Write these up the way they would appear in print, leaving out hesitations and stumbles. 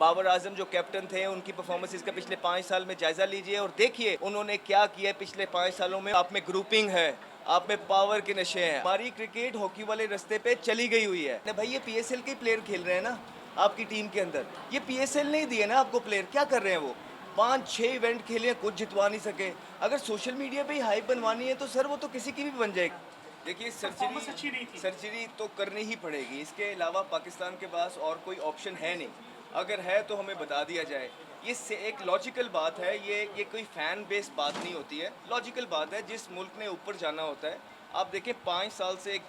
बाबर आजम जो कैप्टन थे उनकी परफॉर्मेंसेस का पिछले 5 साल में जायजा लीजिए और देखिए उन्होंने क्या किया है पिछले 5 सालों में। आप में ग्रुपिंग है, आप में पावर के नशे हैं। हमारी क्रिकेट हॉकी वाले रास्ते पे चली गई हुई है। भाई ये पीएसएल के प्लेयर खेल रहे हैं ना आपकी टीम के अंदर, ये पीएसएल नहीं दिए ना आपको प्लेयर। क्या कर रहे हैं वो? 5-6 इवेंट खेले, कुछ जितवा नहीं सके। अगर सोशल मीडिया पे ही हाइप बनवानी है तो सर वो तो किसी की भी बन जाएगी। देखिए सर्जरी तो करनी ही पड़ेगी, इसके अलावा पाकिस्तान के पास और कोई ऑप्शन है नहीं। अगर है तो हमें बता दिया जाए। ये से एक लॉजिकल बात है, ये कोई फैन बेस्ड बात नहीं होती है, लॉजिकल बात है। जिस मुल्क ने ऊपर जाना होता है, आप देखें 5 साल से एक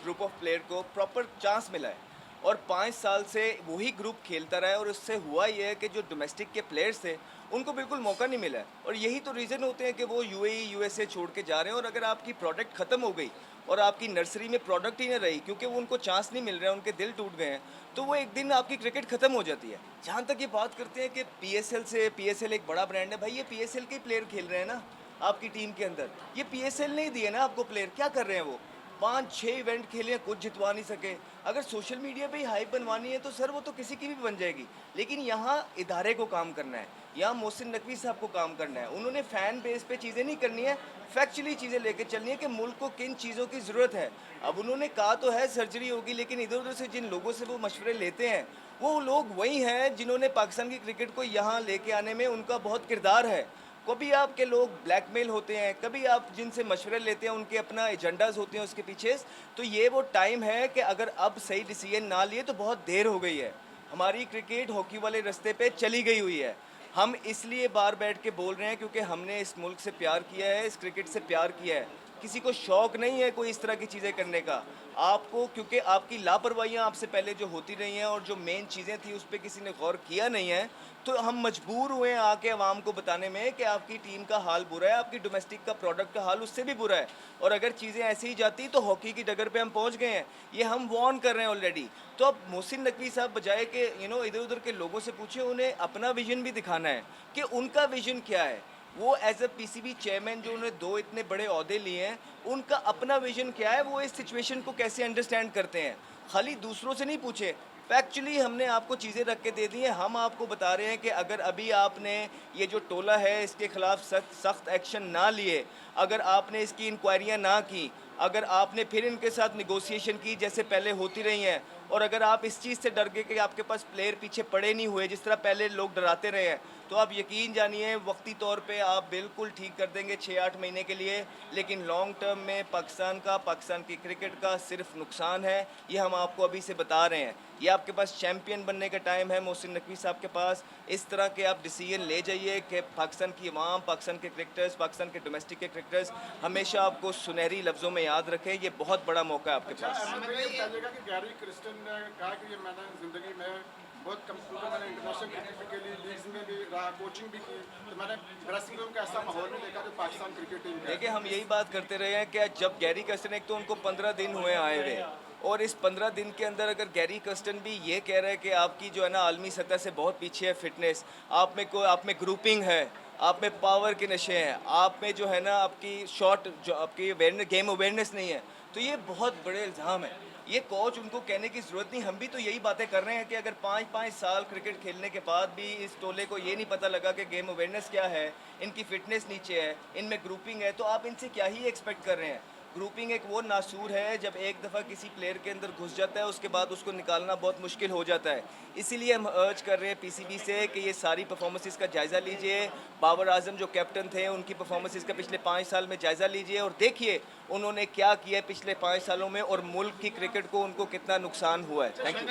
ग्रुप ऑफ प्लेयर को प्रॉपर चांस मिला है और 5 साल से वही ग्रुप खेलता रहा है और उससे हुआ ये है कि जो डोमेस्टिक के प्लेयर्स थे उनको बिल्कुल मौका नहीं मिला है। और यही तो रीज़न होते हैं कि वो यूएई यूएसए छोड़ के जा रहे हैं। और अगर आपकी प्रोडक्ट ख़त्म हो गई और आपकी नर्सरी में प्रोडक्ट ही नहीं रही क्योंकि वो उनको चांस नहीं मिल रहा है, उनके दिल टूट गए हैं, तो वो एक दिन आपकी क्रिकेट ख़त्म हो जाती है। जहाँ तक ये बात करते हैं कि पीएसएल एक बड़ा ब्रांड है, भाई ये पीएसएल के प्लेयर खेल रहे हैं ना आपकी टीम के अंदर, ये पीएसएल नहीं दिए ना आपको प्लेयर। क्या कर रहे हैं वो? 5-6 इवेंट खेले, कुछ जितवा नहीं सके। अगर सोशल मीडिया पे ही हाइप बनवानी है तो सर वो तो किसी की भी बन जाएगी। लेकिन यहाँ इदारे को काम करना है, यहाँ मोहसिन नकवी साहब को काम करना है। उन्होंने फ़ैन बेस पे चीज़ें नहीं करनी है, फैक्चुअली चीज़ें लेके चलनी है कि मुल्क को किन चीज़ों की ज़रूरत है। अब उन्होंने कहा तो है सर्जरी होगी, लेकिन इधर उधर से जिन लोगों से वो मशवरे लेते हैं वो लोग वही हैं जिन्होंने पाकिस्तान की क्रिकेट को यहाँ लेके आने में उनका बहुत किरदार है। कभी आपके लोग ब्लैकमेल होते हैं, कभी आप जिनसे मशवरे लेते हैं उनके अपना एजेंडाज होते हैं उसके पीछे। तो ये वो टाइम है कि अगर अब सही डिसीजन ना लिए तो बहुत देर हो गई है। हमारी क्रिकेट हॉकी वाले रास्ते पे चली गई हुई है। हम इसलिए बाहर बैठ के बोल रहे हैं क्योंकि हमने इस मुल्क से प्यार किया है, इस क्रिकेट से प्यार किया है। किसी को शौक़ नहीं है कोई इस तरह की चीज़ें करने का। आपको क्योंकि आपकी लापरवाहियाँ आपसे पहले जो होती रही हैं और जो मेन चीज़ें थी उस पर किसी ने गौर किया नहीं है, तो हम मजबूर हुए हैं आके आवाम को बताने में कि आपकी टीम का हाल बुरा है, आपकी डोमेस्टिक का प्रोडक्ट का हाल उससे भी बुरा है। और अगर चीज़ें ऐसे ही जाती तो हॉकी की डगर पे हम पहुंच गए हैं, ये हम वार्न कर रहे हैं ऑलरेडी। तो अब मोहसिन नकवी साहब बजाय कि इधर उधर के लोगों से पूछे, उन्हें अपना विजन भी दिखाना है कि उनका विजन क्या है। वो एज अ पीसीबी चेयरमैन जो उन्होंने 2 इतने बड़े ओहदे लिए हैं, उनका अपना विजन क्या है, वो इस सिचुएशन को कैसे अंडरस्टैंड करते हैं। खाली दूसरों से नहीं पूछे, फैक्चुअली हमने आपको चीज़ें रख के दे दी हैं। हम आपको बता रहे हैं कि अगर अभी आपने ये जो टोला है इसके ख़िलाफ़ सख्त एक्शन ना लिए, अगर आपने इसकी इंक्वायरियाँ ना की, अगर आपने फिर इनके साथ निगोसिएशन की जैसे पहले होती रही हैं, और अगर आप इस चीज़ से डर गए कि आपके पास प्लेयर पीछे पड़े नहीं हुए जिस तरह पहले लोग डराते रहे हैं, तो आप यकीन जानिए वक्ती तौर पे आप बिल्कुल ठीक कर देंगे 6-8 महीने के लिए। लेकिन लॉन्ग टर्म में पाकिस्तान की क्रिकेट का सिर्फ नुकसान है, ये हम आपको अभी से बता रहे हैं। ये आपके पास चैम्पियन बनने का टाइम है मोहसिन नकवी साहब के पास। इस तरह के आप डिसीजन ले जाइए कि पाकिस्तान की अवाम, पाकिस्तान के क्रिकेटर्स, पाकिस्तान के डोमेस्टिक के क्रिकेटर्स हमेशा आपको सुनहरी लफ्ज़ों में याद रखें। ये बहुत बड़ा मौका है आपके पास। अहमद भाई, ये बताइएगा कि गैरी क्रिस्टन ने कहा कि ये मैंने ज़िंदगी में बहुत कंप्यूटर, मैंने इंटरनेशनल क्रिकेट के लिए लीग्स में भी रहा, कोचिंग भी की, तो मैंने ड्रेसिंग रूम का ऐसा माहौल नहीं देखा जो पाकिस्तान क्रिकेट टीम का। देखिए हम यही बात करते रहे हैं कि जब गैरी कर्स्टन, एक तो उनको 15 दिन हुए आए हुए, और इस 15 दिन के अंदर अगर गैरी कर्स्टन भी ये कह रहा है कि आपकी जो है ना आलमी सतह से बहुत पीछे है फिटनेस, आप में ग्रुपिंग है, आप में पावर के नशे हैं, आप में जो है ना आपकी शॉट जो आपकी गेम अवेयरनेस नहीं है, तो ये बहुत बड़े इल्ज़ाम है। ये कोच उनको कहने की ज़रूरत नहीं, हम भी तो यही बातें कर रहे हैं कि अगर 5-5 साल क्रिकेट खेलने के बाद भी इस टोले को ये नहीं पता लगा कि गेम अवेयरनेस क्या है, इनकी फ़िटनेस नीचे है, इनमें ग्रुपिंग है, तो आप इनसे क्या ही एक्सपेक्ट कर रहे हैं। ग्रुपिंग एक वो नासूर है, जब एक दफ़ा किसी प्लेयर के अंदर घुस जाता है उसके बाद उसको निकालना बहुत मुश्किल हो जाता है। इसीलिए हम अर्ज कर रहे हैं पीसीबी से कि ये सारी परफॉर्मेंसेस का जायज़ा लीजिए। बाबर आजम जो कैप्टन थे उनकी परफॉर्मेंसेस का पिछले 5 साल में जायज़ा लीजिए और देखिए उन्होंने क्या किया है पिछले 5 सालों में और मुल्क की क्रिकेट को उनको कितना नुकसान हुआ है। Thank you.